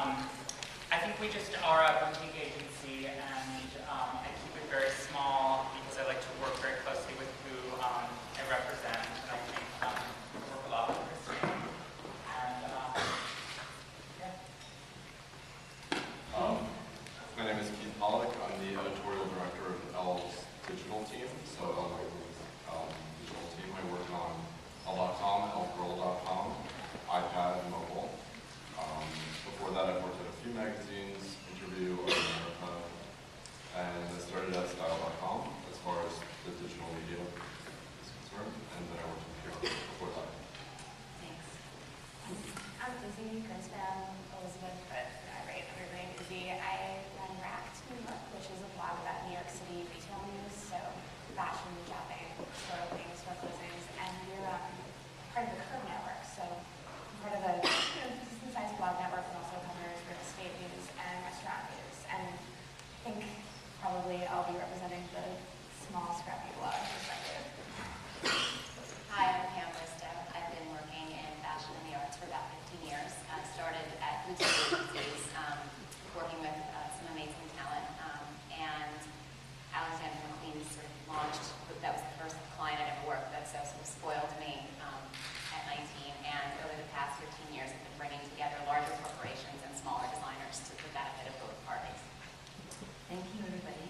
I think we just are a boutique agency, and I keep it very small because I like to work very closely with who I represent, and I think we work a lot with Christine. And yeah. My name is Keith Pollock. I'm the editorial director of Elle's digital team. So Elle's digital team, I work on Elle.com, ellegirl.com, iPad, and mobile. Before that, I've worked at a few magazines, Interview, Art America, and I started at style.com as far as the digital media is concerned, and then I worked in PR before that. Thanks. I'm Izzy Grinspan, Elizabeth, but I write under the name Izzy. I run Racked New York, which is a blog about New York City retail news, so fashion, shopping, store openings, store closings, and we're part of the Curve Network, so I'm part of a decent-sized blog network that also covers real estate news and restaurant news, and I think probably I'll be representing the small, scrappy blog perspective. Hi, I'm Pam Bristow. I've been working in fashion and the arts for about 15 years. I started at boutique agencies, working with some amazing talent, and Alexander McQueen sort of launched, that was the first client I'd ever worked with, so sort of spoiled me at 19, and over the past 15 years I've been bringing together larger corporations and smaller designers to the benefit of both parties. Thank you, everybody.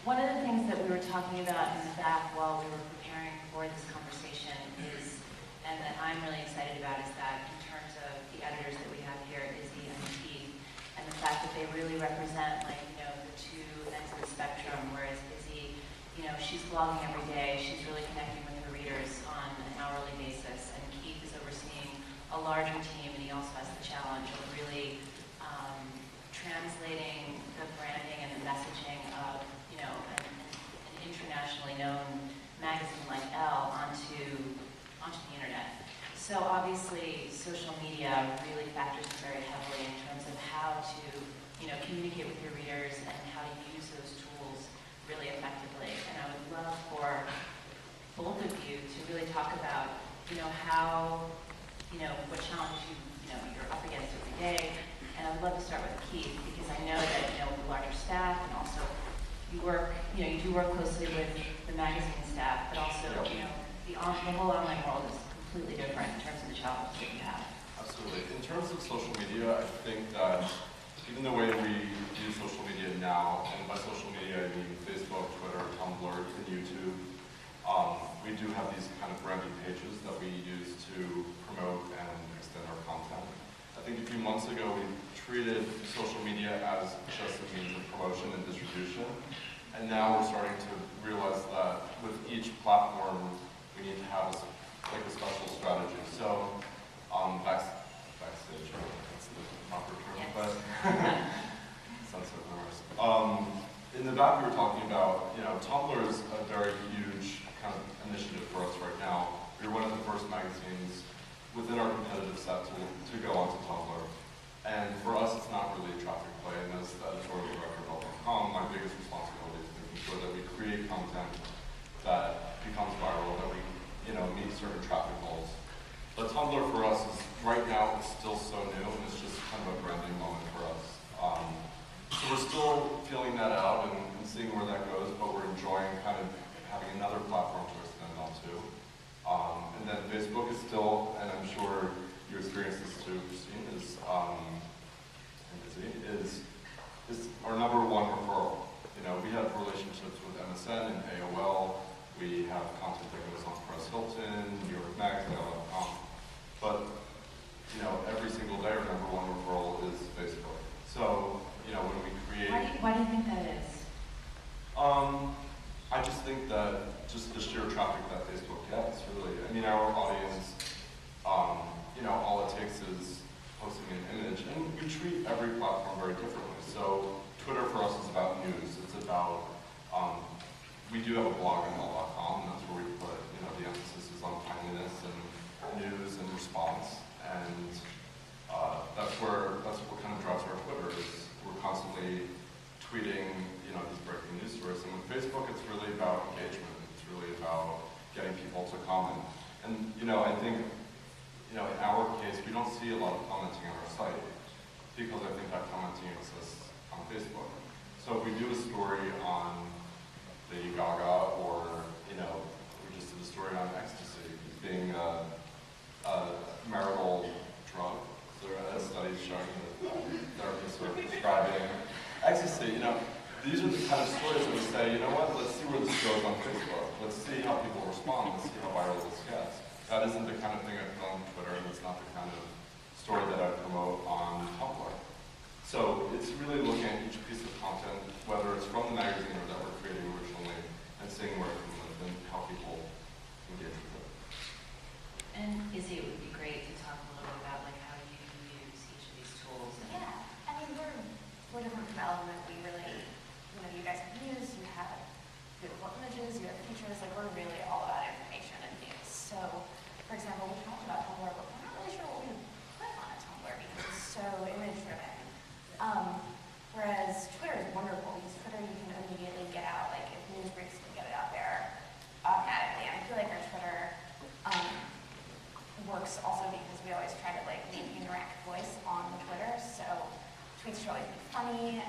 One of the things that we were talking about in the back while we were preparing for this conversation is, and that I'm really excited about, is that in terms of the editors that we have here, Izzy and Keith, and the fact that they really represent, like, you know, the two ends of the spectrum, whereas Izzy, you know, she's blogging every day, she's really connecting with her readers on an hourly basis, and Keith is overseeing a larger team, and he also has the challenge of really translating the branding and the messaging of, you know, an internationally known magazine like Elle onto the internet. So obviously, social media really factors in very heavily in terms of how to, you know, communicate with your readers and how to use those tools really effectively. And I would love for both of you to really talk about, you know, how, you know, what challenges you're up against every day. And I'd love to start with Keith, because I know that, you know, with a larger staff, and also you work, you know, you do work closely with the magazine staff, but also, you know, the whole online world is completely different in terms of the challenges that you have. Absolutely. In terms of social media, I think that even the way we use social media now, and by social media I mean Facebook, Twitter, Tumblr, and YouTube, we do have these kind of branded pages that we use to promote and extend our content. I think a few months ago we treated social media as just a means of promotion and distribution, and now we're starting to realize that with each platform we need to have like a special strategy. So backstage, that's the proper term, yes. But sunset numbers. In the back we were talking about, you know, Tumblr is a very huge kind of initiative for us right now. We were one of the first magazines within our competitive set to go onto Tumblr. And for us, it's not really a traffic play, and as the editorial director of Elle.com, my biggest responsibility is making sure that we create content that becomes viral, that we, you know, meet certain traffic goals. But Tumblr for us is, right now, it's still so new, and it's just kind of a branding moment for us. So we're still feeling that out and seeing where that goes, but we're enjoying kind of having another platform to extend onto. And then Facebook is still, and I'm sure you experience this too, Christine, is our number one referral. You know, we have relationships with MSN and AOL. We have content that goes on Press Hilton, New York Magazine, Elle.com. But, you know, every single day our number one referral is Facebook. So, you know, when we create... Why do you think that is? I just think that just the sheer traffic that Facebook gets, really. I mean, our audience, you know, all it takes is posting an image, and we treat every platform very differently. So Twitter for us is about news. It's about, we do have a blog on Elle.com, and that's where we put, you know, the emphasis is on timeliness and news and response, and that's what kind of drives our Twitter. Is we're constantly tweeting, you know, these breaking news stories. And with Facebook, it's really about engagement. It's really about getting people to comment. And, you know, I think, you know, in our case, we don't see a lot of commenting on our site. because I think that commenting exists on Facebook. So if we do a story on Lady Gaga, or, you know, we just did a story on ecstasy being a marital drug. So there are studies showing that therapists are prescribing ecstasy. You know, these are the kind of stories that we say, you know what, let's see where this goes on Facebook. Let's see how people respond. Let's see how viral this gets. That isn't the kind of thing I put on Twitter, and it's not the kind of story that I promote on Tumblr. So it's really looking at each piece of content, whether it's from the magazine or that we're creating originally, and seeing where it can live and how people engage with it. And Izzy, it would be great to talk a little bit about like how you use each of these tools. And Yeah, I mean, we're different from Element. We really, you know, you guys have news, you have beautiful images, you have features, like we're really all about information and news. So, for example, we talked about Tumblr, but we're not really sure what we would put on a Tumblr because it's so image-driven. Whereas Twitter is wonderful because Twitter you can immediately get out, like if news breaks, you can get it out there automatically. And I feel like our Twitter works also because we always try to like maintain direct voice on Twitter. So tweets should always be funny.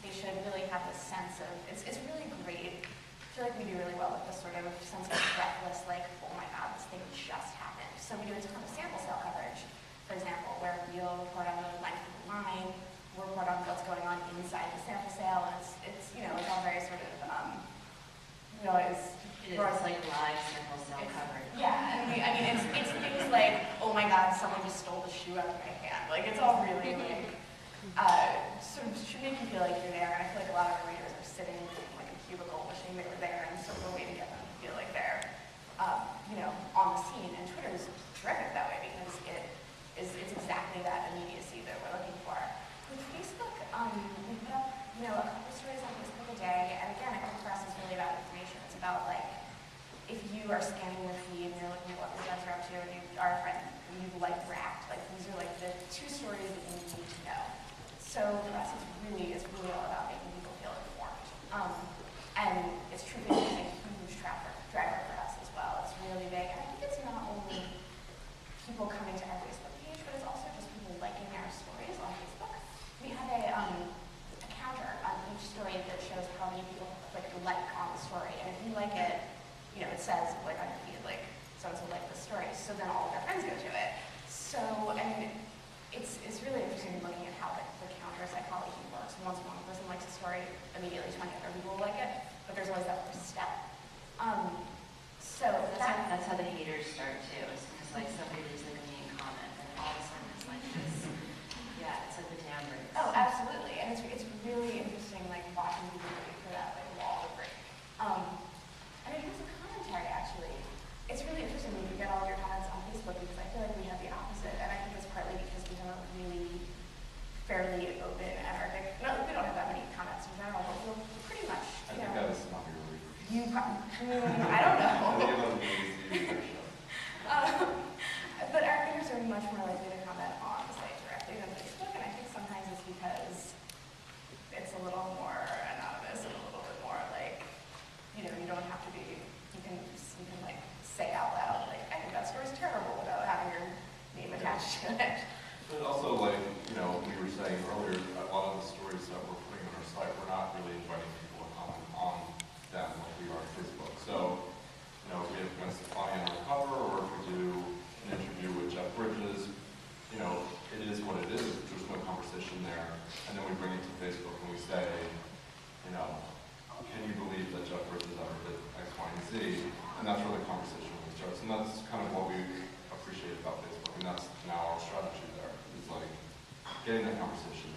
They should really have this sense of, it's really great. I feel like we do really well with this sort of sense of breathless, like, oh my god, this thing just happened. So we do a ton of sample sale coverage, for example, where we'll report on the line from the line, we'll report on what's going on inside the sample sale, and it's you know, it's all very sort of, we always, it is like live sample cell coverage. yeah, and I mean, it's things like, oh my god, someone just stole the shoe out of my hand. Like, it's all really, like, sort of should make you feel like you're there, and I feel like a lot of our readers are sitting in, like, a cubicle wishing they were there, and sort of a way to get them to feel like they're, you know, on the scene. And Twitter is terrific that way because it's exactly that immediacy that we're looking for. With Facebook, we put up, you know, a couple stories on Facebook a day, and again, I think for us it's really about information. It's about, like, if you are scanning your feed and you're looking at what your friends are up to, and you are a friend and you've liked React, like, these are, like, the two stories that you need to know. So for us, it's really all about making people feel informed. And it's true that it's a huge traffic driver for us as well. It's really big. And I think it's not only people coming to our Facebook page, but it's also just people liking our stories on Facebook. We have a counter on each story that shows how many people click like on the story. And if you like it, you know, it says, like, on your feed, like, so-and-so liked the story. So then all of their friends go to it. So, I mean, it's really interesting looking at how the counter psychology works. Once one person likes a story, immediately 20 other people will like it, but there's always that first step. So That's how the haters start too. As soon as like somebody leaves like a mean comment, and all of a sudden it's like this. Yeah, it's like the tampering. Oh, absolutely, and it's really interesting, like watching people wait for that like wall to break. And in terms of commentary, actually, it's really interesting when you get all your comments on Facebook because I feel like we have the opposite, and I think it's partly because we have a really fairly open, anarchic. No, we don't have that many comments in general, but we're pretty much. I think that is not your reason. I don't know. I think it was an easy version. But our readers are much more likely to comment on the site directly than Facebook, and I think sometimes it's because it's a little more anonymous and a little bit more like, you know, you don't have to be, you can like say out loud, like, I think that story's terrible without having your name attached to it. But also, like, you know, we were saying earlier, a lot of the stories that we're putting on our site, we're not really inviting people to comment on them like we are on Facebook. So, you know, if we have Gwen Stefani on our cover, or if we do an interview with Jeff Bridges, you know, it is what it is. There's no conversation there. And then we bring it to Facebook and we say, you know, can you believe that Jeff Bridges ever did X, Y, and Z? And that's where the conversation really starts. And that's kind of what we appreciate about Facebook. And that's now our strategy there, is like getting that conversation.